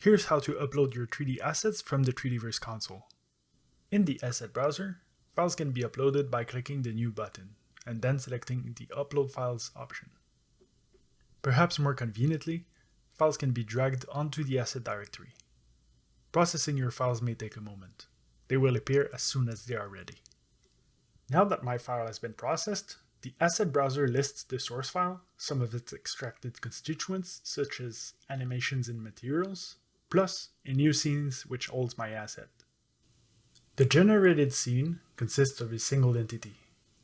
Here's how to upload your 3D assets from the 3Dverse console. In the asset browser, files can be uploaded by clicking the New button, and then selecting the Upload Files option. Perhaps more conveniently, files can be dragged onto the asset directory. Processing your files may take a moment. They will appear as soon as they are ready. Now that my file has been processed, the asset browser lists the source file, some of its extracted constituents such as animations and materials, plus a new scene which holds my asset. The generated scene consists of a single entity.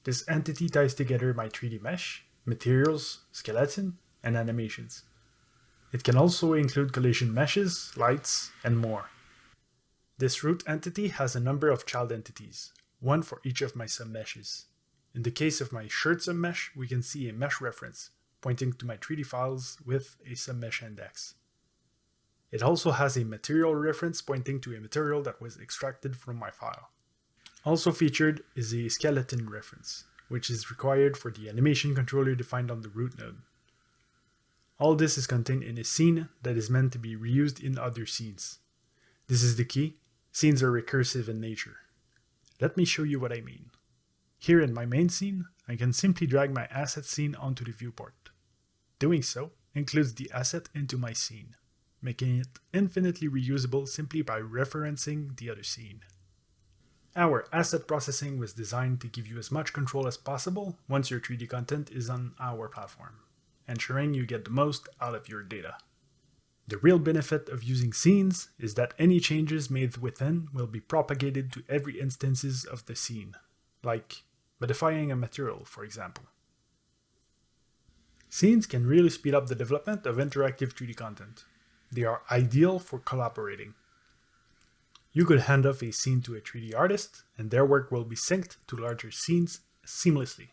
This entity ties together my 3D mesh, materials, skeleton, and animations. It can also include collision meshes, lights, and more. This root entity has a number of child entities, one for each of my submeshes. In the case of my shirt submesh, we can see a mesh reference pointing to my 3D files with a submesh index. It also has a material reference pointing to a material that was extracted from my file. Also featured is a skeleton reference, which is required for the animation controller defined on the root node. All this is contained in a scene that is meant to be reused in other scenes. This is the key. Scenes are recursive in nature. Let me show you what I mean. Here in my main scene, I can simply drag my asset scene onto the viewport. Doing so includes the asset into my scene, making it infinitely reusable simply by referencing the other scene. Our asset processing was designed to give you as much control as possible once your 3D content is on our platform, ensuring you get the most out of your data. The real benefit of using scenes is that any changes made within will be propagated to every instances of the scene, like modifying a material, for example. Scenes can really speed up the development of interactive 3D content. They are ideal for collaborating. You could hand off a scene to a 3D artist, and their work will be synced to larger scenes seamlessly.